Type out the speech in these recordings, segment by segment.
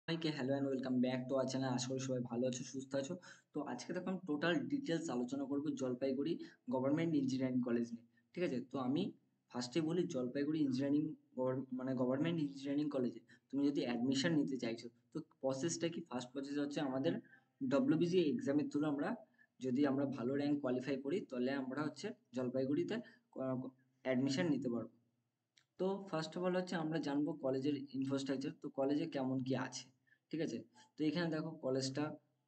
সবাইকে hello and welcome back to our channel. আশা করি সবাই ভালো আছো, সুস্থ আছো। তো আজকে দেখো আমি টোটাল ডিটেলস আলোচনা করব জলপাইগুড়ি গভর্নমেন্ট ইঞ্জিনিয়ারিং কলেজ নিয়ে। ঠিক আছে, তো আমি ফার্স্টে বলি জলপাইগুড়ি ইঞ্জিনিয়ারিং মানে গভর্নমেন্ট ইঞ্জিনিয়ারিং কলেজে তুমি যদি অ্যাডমিশন নিতে চাইছো, তো প্রসেসটা কি? ফার্স্ট প্রসেস হচ্ছে আমাদের ডব্লিউবিজি এক্সামের থ্রু যদি আমরা ভালো র্যাঙ্ক কোয়ালিফাই করি, তাহলে আমরা হচ্ছে জলপাইগুড়িতে অ্যাডমিশন নিতে পারবো। তো ফার্স্ট অফ অল হচ্ছে আমরা জানবো কলেজের ইনফ্রাস্ট্রাকচার, তো কলেজে কেমন কি আছে। ঠিক আছে, তো এখানে দেখো কলেজটা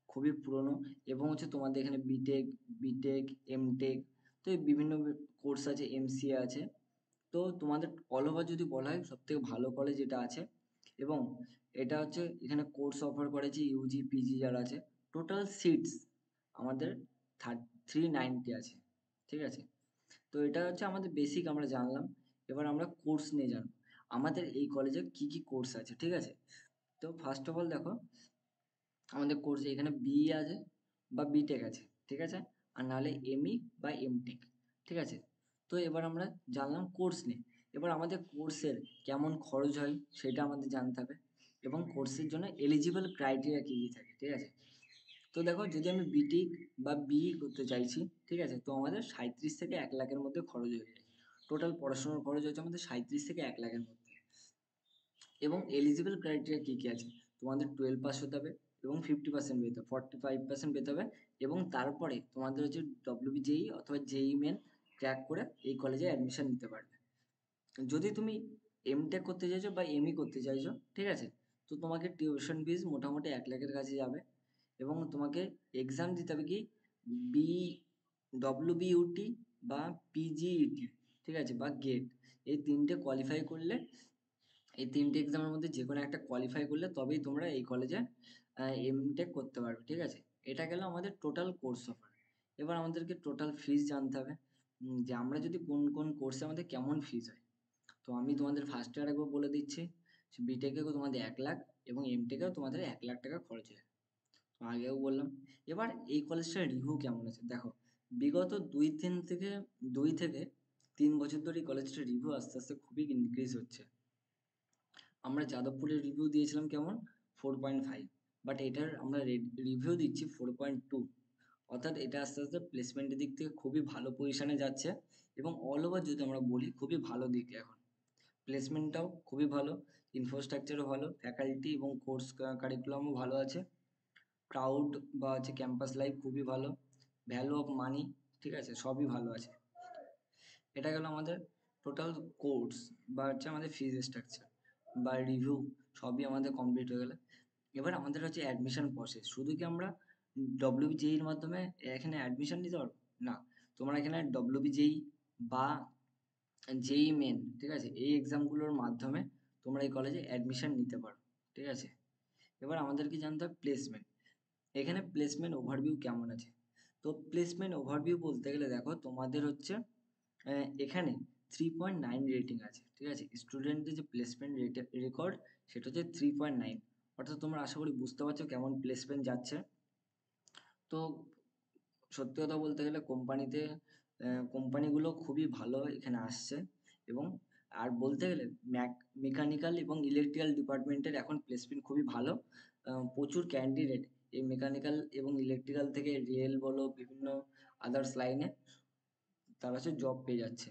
খুবই পুরনো এবং হচ্ছে তোমাদের এখানে বিটেক, এমটেক, তো এই বিভিন্ন কোর্স আছে, এমসিএ আছে। তো তোমাদের অল ওভার যদি বলা হয় সব থেকে ভালো কলেজ এটা আছে। এবং এটা হচ্ছে এখানে কোর্স অফার করেছে ইউজি পিজি যারা আছে। টোটাল সিটস আমাদের 390 আছে। ঠিক আছে, তো এটা হচ্ছে আমাদের বেসিক আমরা জানলাম। এবার আমরা কোর্স নিয়ে জানবো আমাদের এই কলেজে কি কি কোর্স আছে। ঠিক আছে, তো ফার্স্ট অফ অল দেখো আমাদের কোর্স এখানে বিই আছে বা বিটেক আছে। ঠিক আছে, আর নাহলে এমই বা এমটেক। ঠিক আছে, তো এবার আমরা জানলাম কোর্স নিয়ে। এবার আমাদের কোর্সের কেমন খরচ হয় সেটা আমাদের জানতে হবে, এবং কোর্সের জন্য এলিজিবল ক্রাইটেরিয়া কী কী থাকে। ঠিক আছে, তো দেখো যদি আমি বিটেক বা বিই করতে চাইছি, ঠিক আছে, তো আমাদের 37 থেকে 1 লাখের মধ্যে খরচ হয়ে যায়। টোটাল পড়াশোনার খরচ হচ্ছে আমাদের 37 থেকে 1 লাখের মধ্যে। এবং এলিজিবল ক্রাইটেরিয়া কী কী আছে? তোমাদের 12 পাস হতে হবে, এবং 50% পেতে হবে, 45% পেতে হবে। এবং তারপরে তোমাদের হচ্ছে ডব্লিউবিজেই অথবা জেই মেন ক্র্যাক করে এই কলেজে অ্যাডমিশন নিতে পারবে। যদি তুমি এমটেক করতে চাইছো বা এমই করতে চাইছো, ঠিক আছে, তো তোমাকে টিউশন ফিস মোটামুটি 1 লাখের কাছে যাবে। এবং তোমাকে এক্সাম দিতে হবে কি, বি ডব্লিউবিইউটি বা পিজিইটি, ঠিক আছে, বা গেট। এই তিনটে কোয়ালিফাই করলে, এই তিনটে এক্সামের মধ্যে যে কোনো একটা কোয়ালিফাই করলে তবেই তোমরা এই কলেজে এমটেক করতে পারবে। ঠিক আছে, এটা গেল আমাদের টোটাল কোর্স অফার। এবার আমাদেরকে টোটাল ফিস জানতে হবে, যে আমরা যদি কোন কোন কোর্সে আমাদের কেমন ফিস হয়। তো আমি তোমাদের ফার্স্ট ইয়ার একবার বলে দিচ্ছি, বিটেকেও তোমাদের 1 লাখ এবং এমটেকেও তোমাদের 1 লাখ টাকা খরচ হয়। তো আগেও বললাম। এবার এই কলেজটার রিভিউ কেমন আছে দেখো। বিগত 2 থেকে 3 বছর ধরে এই কলেজটার রিভিউ আস্তে আস্তে খুবই ইনক্রিজ হচ্ছে। আমরা যাদবপুরের রিভিউ দিয়েছিলাম কেমন, 4.5, বাট এটার আমরা রিভিউ দিচ্ছি 4.2। অর্থাৎ এটা আস্তে আস্তে প্লেসমেন্টের দিক থেকে খুবই ভালো পজিশনে যাচ্ছে। এবং অল ওভার যদি আমরা বলি খুবই ভালো দিকে এখন প্লেসমেন্টটাও খুবই ভালো, ইনফ্রাস্ট্রাকচারও ভালো, ফ্যাকাল্টি এবং কোর্স কারিকুলামও ভালো আছে। ক্রাউড বা হচ্ছে ক্যাম্পাস লাইফ খুবই ভালো, ভ্যালু অফ মানি, ঠিক আছে, সবই ভালো আছে। এটা গেল আমাদের টোটাল কোর্স বা হচ্ছে আমাদের ফিজ স্ট্রাকচার বা রিভিউ, সবই আমাদের কমপ্লিট হয়ে গেলে। এবার আমাদের হচ্ছে অ্যাডমিশন প্রসেস। শুধু কি আমরা ডব্লিউবিজেইর মাধ্যমে এখানে অ্যাডমিশন নিতে পারবো? না, তোমরা এখানে ডব্লিউবিজেই বা জেই মেন, ঠিক আছে, এই এক্সামগুলোর মাধ্যমে তোমরা এই কলেজে অ্যাডমিশন নিতে পারো। ঠিক আছে, এবার আমাদেরকে জানতে হবে প্লেসমেন্ট। এখানে প্লেসমেন্ট ওভারভিউ কেমন আছে। তো প্লেসমেন্ট ওভারভিউ বলতে গেলে দেখো তোমাদের হচ্ছে এখানে 3.9 রেটিং আছে। ঠিক আছে, স্টুডেন্টদের যে প্লেসমেন্ট রেকর্ড সেটা হচ্ছে 3.9। অর্থাৎ তোমরা আশা করি বুঝতে পারছো কেমন প্লেসমেন্ট যাচ্ছে। তো সত্যি কথা বলতে গেলে কোম্পানিগুলো খুবই ভালো এখানে আসছে। এবং আর বলতে গেলে মেকানিক্যাল এবং ইলেকট্রিক্যাল ডিপার্টমেন্টের এখন প্লেসমেন্ট খুবই ভালো। প্রচুর ক্যান্ডিডেট এই মেকানিক্যাল এবং ইলেকট্রিক্যাল থেকে রেল বলো বিভিন্ন আদার্স লাইনে তারা হচ্ছে জব পেয়ে যাচ্ছে।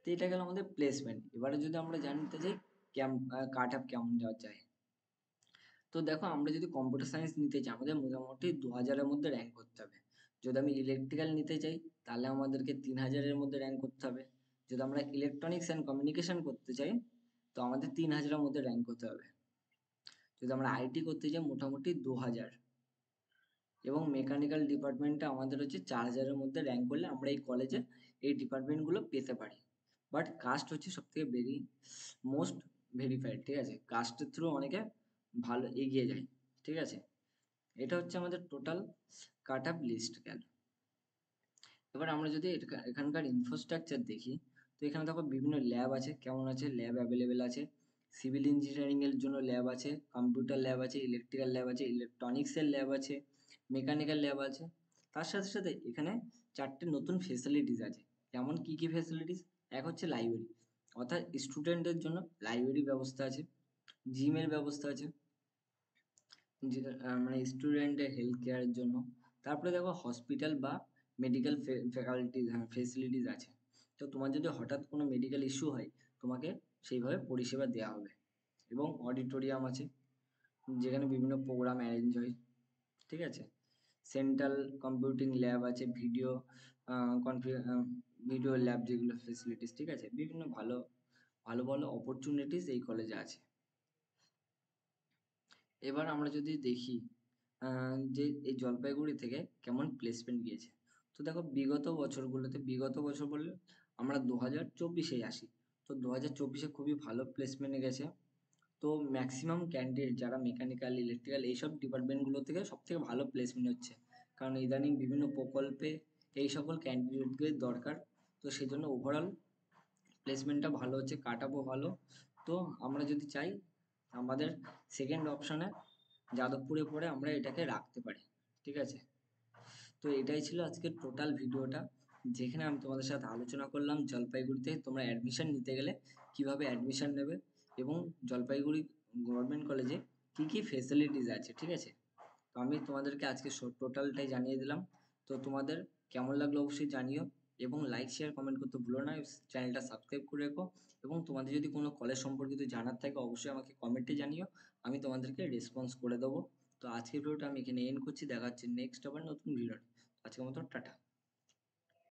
তো এটা গেল আমাদের প্লেসমেন্ট। এবারে যদি আমরা জানতে চাই কাট আপ কেমন যাওয়া যায়, তো দেখো আমরা যদি কম্পিউটার সায়েন্স নিতে চাই আমাদের মোটামুটি 2,000-এর মধ্যে র্যাঙ্ক করতে হবে। যদি আমি ইলেকট্রিক্যাল নিতে চাই তাহলে আমাদেরকে 3,000-এর মধ্যে র্যাঙ্ক করতে হবে। যদি আমরা ইলেকট্রনিক্স অ্যান্ড কমিউনিকেশন করতে চাই তো আমাদের 3,000-এর মধ্যে র্যাঙ্ক করতে হবে। যদি আমরা আইটি করতে চাই মোটামুটি 2,000। এবং মেকানিক্যাল ডিপার্টমেন্টে আমাদের হচ্ছে 4,000-এর মধ্যে র্যাঙ্ক করলে আমরা এই কলেজে এই ডিপার্টমেন্টগুলো পেতে পারি। বাট কাস্ট হচ্ছে সব থেকে মোস্ট ভেরিফাইড। ঠিক আছে, কাস্টের থ্রু অনেকে ভালো এগিয়ে যায়। ঠিক আছে, এটা হচ্ছে আমাদের টোটাল কাট আপ লিস্ট গেল। এবার আমরা যদি এখানকার ইনফ্রাস্ট্রাকচার দেখি, তো এখানে দেখো বিভিন্ন ল্যাব আছে, কেমন আছে, ল্যাব অ্যাভেলেবেল আছে। সিভিল ইঞ্জিনিয়ারিং এর জন্য ল্যাব আছে, কম্পিউটার ল্যাব আছে, ইলেকট্রিক্যাল ল্যাব আছে, ইলেকট্রনিক্সের ল্যাব আছে, মেকানিক্যাল ল্যাব আছে। তার সাথে সাথে এখানে 4টে নতুন ফেসিলিটিস আছে। যেমন কি কি ফেসিলিটিস? এক হচ্ছে লাইব্রেরি, অর্থাৎ স্টুডেন্টদের জন্য লাইব্রেরি ব্যবস্থা আছে। জিমের ব্যবস্থা আছে, যেটা মানে স্টুডেন্টের হেলথ কেয়ারের জন্য। তারপরে দেখো হসপিটাল বা মেডিকেল ফ্যাকাল্টি ফেসিলিটিস আছে। তো তোমার যদি হঠাৎ কোনো মেডিকেল ইস্যু হয়, তোমাকে সেইভাবে পরিষেবা দেওয়া হবে। এবং অডিটোরিয়াম আছে, যেখানে বিভিন্ন প্রোগ্রাম অ্যারেঞ্জ হয়, ঠিক আছে। সেন্ট্রাল কম্পিউটিং ল্যাব আছে, ভিডিও ল্যাব, যেগুলো ফেসিলিটিস, ঠিক আছে। বিভিন্ন ভালো ভালো ভালো অপরচুনিটিস এই কলেজে আছে। এবার আমরা যদি দেখি যে এই জলপাইগুড়ি থেকে কেমন প্লেসমেন্ট গিয়েছে। তো দেখো বিগত বছর বললে আমরা 2024-এ আসি। তো 2024-এ খুবই ভালো প্লেসমেন্টে গেছে। তো ম্যাক্সিমাম ক্যান্ডিডেট যারা মেকানিক্যাল, ইলেকট্রিক্যাল এইসব ডিপার্টমেন্টগুলো থেকে সব থেকে ভালো প্লেসমেন্ট হচ্ছে, কারণ ইদানিং বিভিন্ন প্রকল্পে এই সকল ক্যান্ডিডেটদের দরকার। তো সেই জন্য ওভারঅল প্লেসমেন্টটা ভালো হচ্ছে, কাট আপও ভালো। তো আমরা যদি চাই, আমাদের সেকেন্ড অপশনে যাদবপুরে পড়ে আমরা এটাকে রাখতে পারি, ঠিক আছে। তো এটাই ছিল আজকের টোটাল ভিডিওটা, যেখানে আমি তোমাদের সাথে আলোচনা করলাম জলপাইগুড়িতে তোমরা অ্যাডমিশন নিতে গেলে কিভাবে অ্যাডমিশন নেবে, এবং জলপাইগুড়ি গভর্নমেন্ট কলেজে কি কি ফেসিলিটিস আছে, ঠিক আছে। তো আমি তোমাদেরকে আজকে টোটালটাই জানিয়ে দিলাম। তো তোমাদের কেমন লাগলো অবশ্যই জানিও, এবং লাইক শেয়ার কমেন্ট করতে ভুলো না, চ্যানেলটা সাবস্ক্রাইব করে রেখো। এবং তোমাদের যদি কোনো কলেজ সম্পর্কিত জানার থাকে অবশ্যই আমাকে কমেন্টে জানিও, আমি তোমাদেরকে রেসপন্স করে দেবো। তো আজকের ভিডিওটা আমি এখানে এন্ড করছি, দেখা হচ্ছে নেক্সট আবার নতুন ভিডিও। আজকের মতো টাটা।